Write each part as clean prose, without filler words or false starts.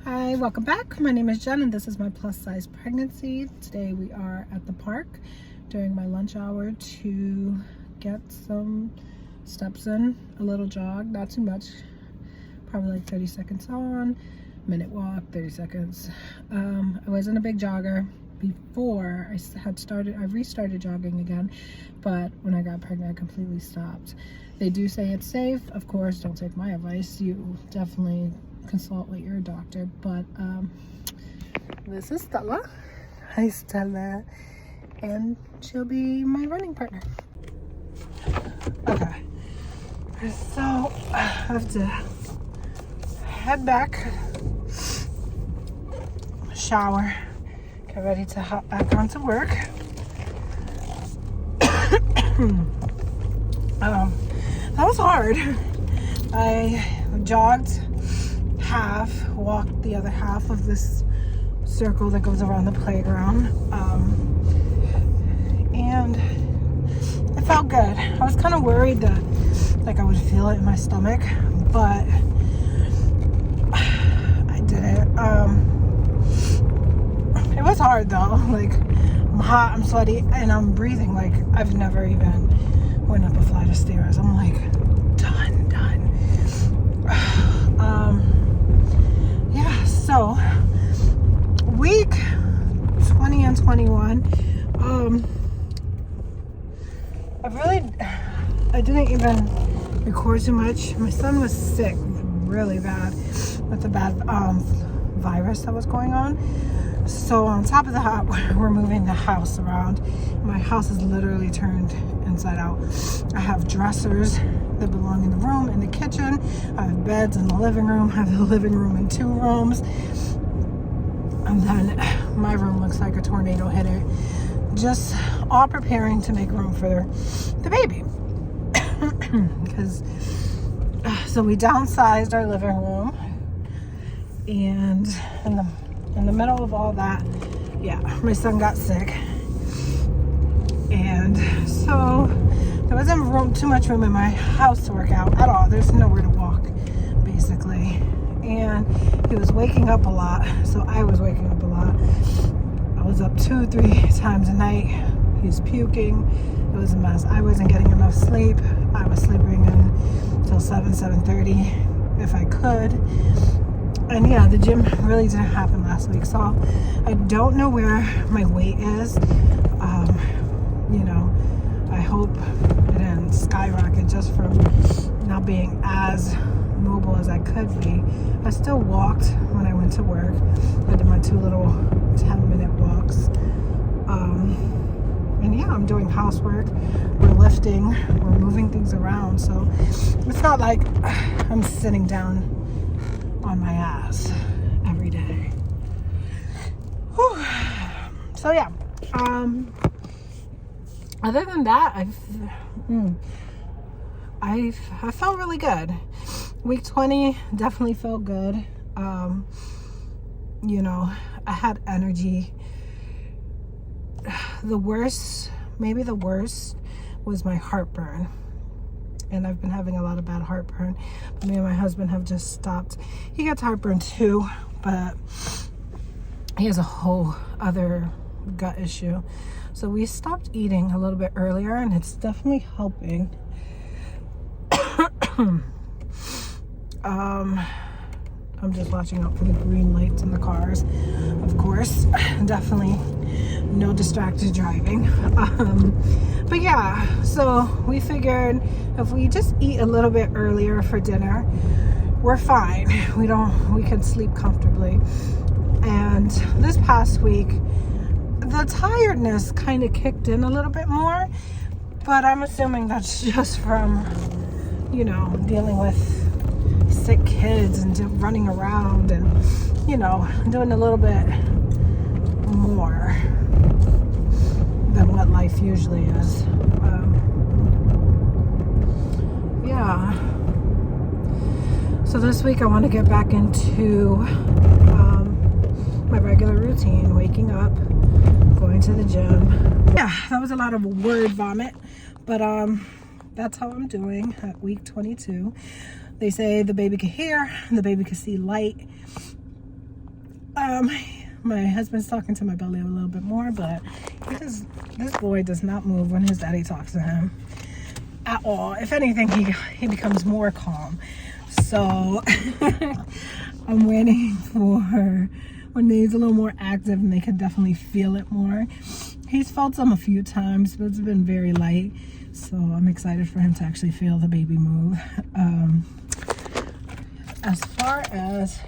Hi, welcome back. My name is Jen and this is my plus size pregnancy. Today we are at the park during my lunch hour to get some steps in, a little jog, not too much, probably like 30 seconds on, minute walk, 30 seconds. I wasn't a big jogger before I restarted jogging again, but when I got pregnant I completely stopped. They do say it's safe, of course, don't take my advice, you definitely consult with your doctor, but this is Stella. Hi Stella, and she'll be my running partner. Okay, so I have to head back, shower, get ready to hop back onto work. That was hard. I jogged half, walked the other half of this circle that goes around the playground, and it felt good. I was kind of worried that like I would feel it in my stomach, but I did it. It was hard though. Like, I'm hot, I'm sweaty, and I'm breathing like I've never even went up a flight of stairs. I'm like done. Yeah, so week 20 and 21, I didn't even record too much. My son was sick really bad with the bad virus that was going on. So on top of that, we're moving the house around. My house is literally turned inside out. I have dressers that belong in the room, in the kitchen. I have beds in the living room. I have the living room in 2 rooms. And then my room looks like a tornado hit it. Just all preparing to make room for the baby. Because so we downsized our living room, and in the middle of all that, yeah, my son got sick, and so there wasn't too much room in my house to work out at all. There's nowhere to walk, basically, and he was waking up a lot, so I was waking up a lot. I was up 2-3 times a night. He was puking. It was a mess. I wasn't getting enough sleep. I was sleeping until 7:30 if I could. And yeah, the gym really didn't happen last week, so I don't know where my weight is. I hope it didn't skyrocket just from not being as mobile as I could be. I still walked when I went to work. I did my 2 little 10-minute walks. And yeah, I'm doing housework. We're lifting. We're moving things around. So it's not like I'm sitting down on my ass every day. Whew. So yeah, other than that, I felt really good. Week 20 definitely felt good. I had energy. Maybe the worst was my heartburn. And I've been having a lot of bad heartburn. Me and my husband have just stopped. He gets heartburn too, but he has a whole other gut issue. So we stopped eating a little bit earlier, and it's definitely helping. I'm just watching out for the green lights in the cars, of course. Definitely no distracted driving. But yeah, so we figured if we just eat a little bit earlier for dinner, we're fine. We can sleep comfortably. And this past week, the tiredness kind of kicked in a little bit more, but I'm assuming that's just from, dealing with sick kids and running around and, doing a little bit more than what life usually is. Yeah. So this week I want to get back into my regular routine, waking up, going to the gym. Yeah, that was a lot of word vomit, but that's how I'm doing at week 22. They say the baby can hear, the baby can see light, My husband's talking to my belly a little bit more, but this boy does not move when his daddy talks to him at all. If anything, he becomes more calm. So I'm waiting for when he's a little more active and they can definitely feel it more. He's felt some a few times, but it's been very light. So I'm excited for him to actually feel the baby move. As far as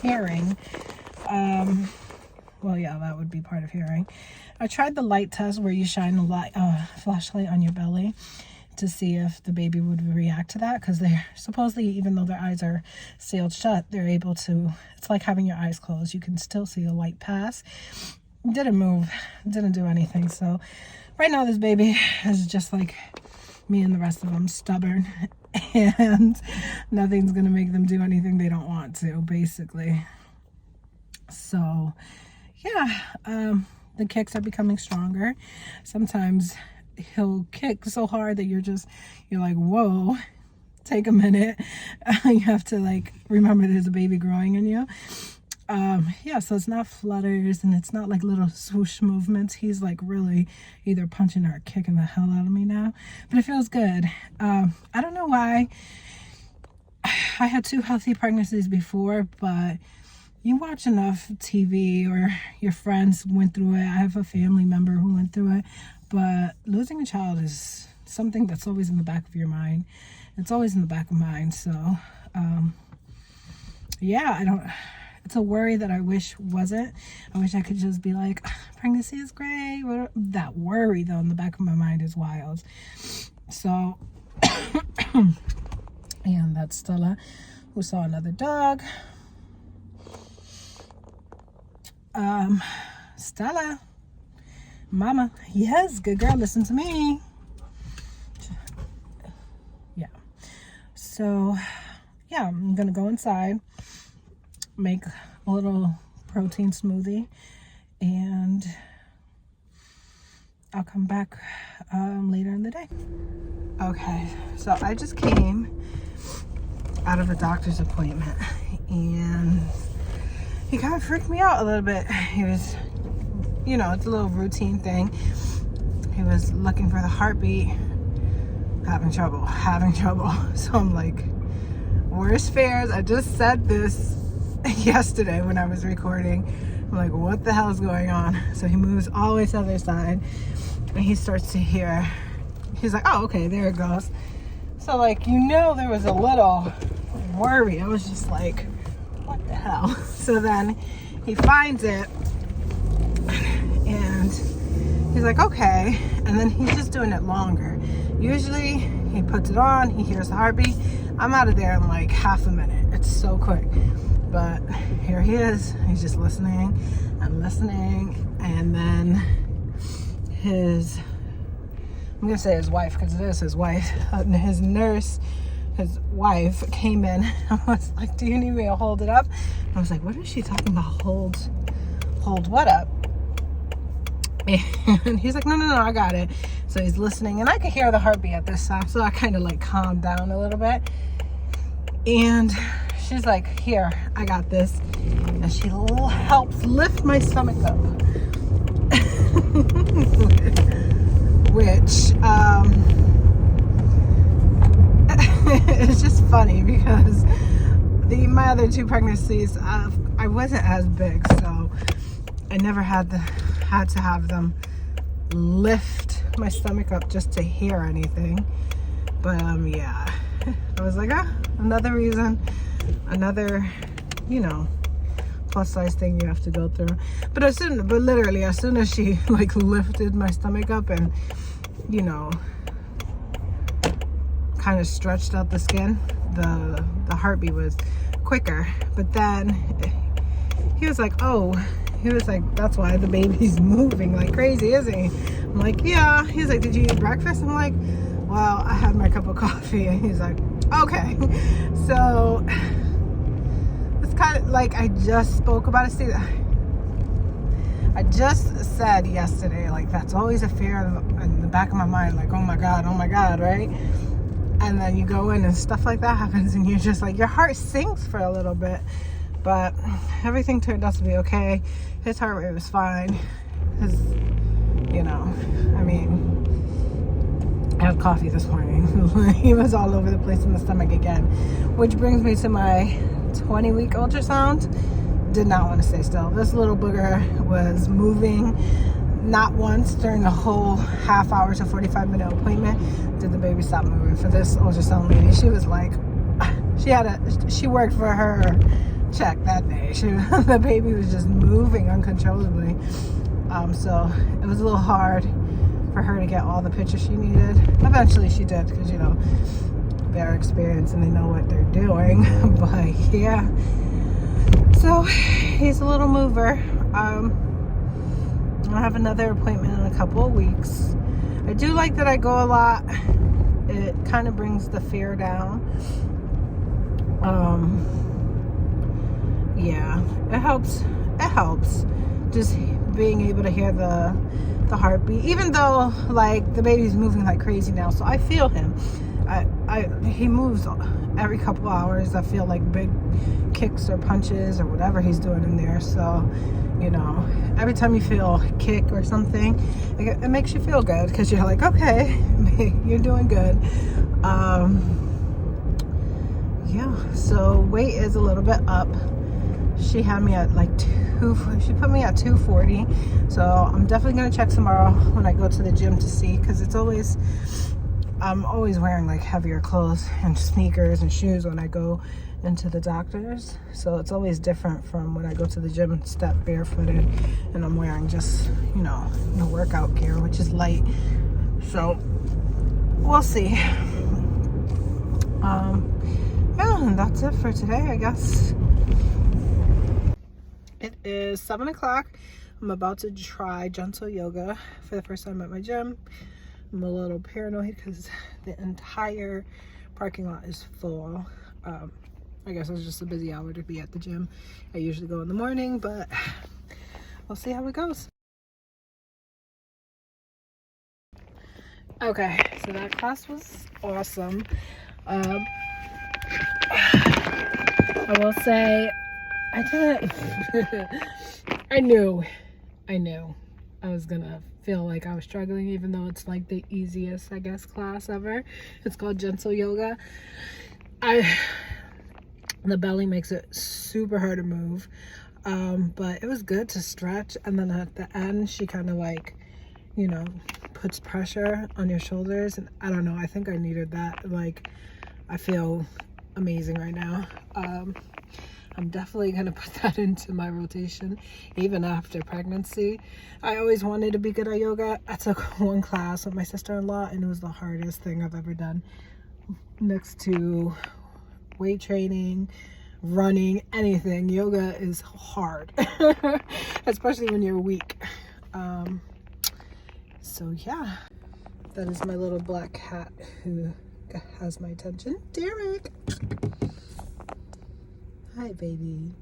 hearing, well, yeah, that would be part of hearing. I tried the light test where you shine a flashlight on your belly to see if the baby would react to that, because they're supposedly, even though their eyes are sealed shut, they're able to, it's like having your eyes closed. You can still see the light pass. Didn't move, didn't do anything. So right now this baby is just like me and the rest of them, stubborn, and nothing's gonna make them do anything they don't want to, basically. So yeah, the kicks are becoming stronger. Sometimes he'll kick so hard that you're like, whoa, take a minute. You have to like remember there's a baby growing in you. Yeah, so it's not flutters and it's not like little swoosh movements. He's like really either punching or kicking the hell out of me now, but it feels good. I don't know why. I had 2 healthy pregnancies before, but you watch enough TV or your friends went through it. I have a family member who went through it, but losing a child is something that's always in the back of your mind. It's always in the back of mine. So yeah, it's a worry that I wish wasn't. I wish I could just be like, pregnancy is great. That worry though in the back of my mind is wild. So and that's Stella, who saw another dog. Stella, mama, yes, good girl, listen to me. Yeah, so yeah, I'm gonna go inside, make a little protein smoothie, and I'll come back later in the day. Okay, so I just came out of a doctor's appointment and he kind of freaked me out a little bit. He was, it's a little routine thing. He was looking for the heartbeat, having trouble. So I'm like, worst fears. I just said this yesterday when I was recording. I'm like, what the hell is going on? So he moves all the way to the other side and he starts to hear. He's like, oh, okay, there it goes. So like, there was a little worry. I was just like, what the hell? So then he finds it and he's like, okay. And then he's just doing it longer. Usually he puts it on, he hears the heartbeat. I'm out of there in like half a minute. It's so quick. But here he is. He's just listening and listening. And then I'm going to say his wife, because it is his wife. His nurse, his wife came in. I was like, do you need me to hold it up? And I was like, what is she talking about? Hold what up? And he's like, no, I got it. So he's listening. And I could hear the heartbeat at this time. So I kind of like calmed down a little bit. And she's like, here, I got this. And she helps lift my stomach up. Which, it's just funny because my other 2 pregnancies, I wasn't as big, so I never had to have them lift my stomach up just to hear anything. But yeah, I was like, another reason, another, plus size thing you have to go through. But literally as soon as she like lifted my stomach up and kind of stretched out the skin, the heartbeat was quicker. But then he was like, that's why the baby's moving like crazy, isn't he? I'm like, yeah. He's like, did you eat breakfast? I'm like, well, I had my cup of coffee. And he's like, okay. So it's kind of like, I just spoke about it. See, I just said yesterday, like, that's always a fear in the back of my mind, like, oh my God, right? And then you go in and stuff like that happens and you're just like, your heart sinks for a little bit. but everything turned out to be okay. His heart rate was fine. His, you know, I mean, I had coffee this morning. He was all over the place in the stomach again, which brings me to my 20-week ultrasound. Did not want to stay still. This little booger was moving. Not once during the whole half hour to 45-minute appointment did the baby stop moving. For this ultrasound lady, she was like, she worked for her check that day. The baby was just moving uncontrollably. So it was a little hard for her to get all the pictures she needed. Eventually she did, because, you know, they're experienced and they know what they're doing. But yeah, so he's a little mover. I have another appointment in a couple of weeks. I do like that I go a lot. It kind of brings the fear down. Yeah, it helps. It helps just being able to hear the heartbeat, even though like the baby's moving like crazy now, so I feel him. He moves every couple hours. I feel like big kicks or punches or whatever he's doing in there. So, you know, every time you feel a kick or something, it makes you feel good, because you're like, okay, you're doing good. Yeah, so weight is a little bit up. She had me at like she put me at 240. So I'm definitely gonna check tomorrow when I go to the gym to see, because I'm always wearing like heavier clothes and sneakers and shoes when I go into the doctor's. So it's always different from when I go to the gym and step barefooted and I'm wearing just, you know, the workout gear, which is light. So we'll see. Yeah, and that's it for today, I guess. It is 7 o'clock. I'm about to try gentle yoga for the first time at my gym. I'm a little paranoid because the entire parking lot is full. I guess it's just a busy hour to be at the gym. I usually go in the morning, but we'll see how it goes. Okay, so that class was awesome. I will say I didn't I knew I was gonna feel like I was struggling, even though it's like the easiest, I guess, class ever. It's called gentle yoga. The belly makes it super hard to move, but it was good to stretch. And then at the end, she kind of like, you know, puts pressure on your shoulders, and I don't know, I think I needed that. Like, I feel amazing right now. I'm definitely gonna put that into my rotation even after pregnancy. I always wanted to be good at yoga. I took one class with my sister-in-law and it was the hardest thing I've ever done, next to weight training, running, anything. Yoga is hard, especially when you're weak. So yeah, that is my little black cat who has my attention. Derek, hi baby.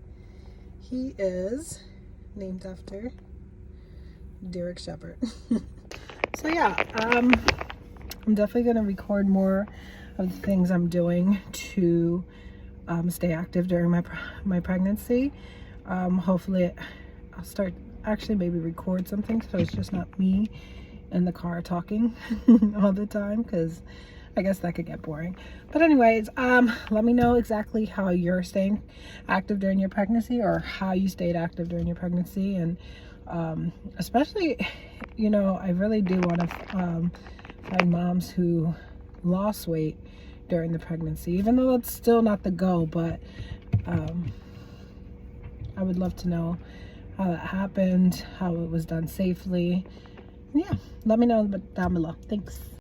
He is named after Derek Shepherd. So yeah, I'm definitely gonna record more of the things I'm doing to stay active during my pregnancy. Hopefully I'll start actually maybe record something so it's just not me in the car talking all the time, because I guess that could get boring. But anyways, let me know exactly how you're staying active during your pregnancy, or how you stayed active during your pregnancy. And especially, you know, I really do want to find moms who lost weight during the pregnancy, even though it's still not the go, but I would love to know how that happened, how it was done safely. Yeah, let me know down below. Thanks.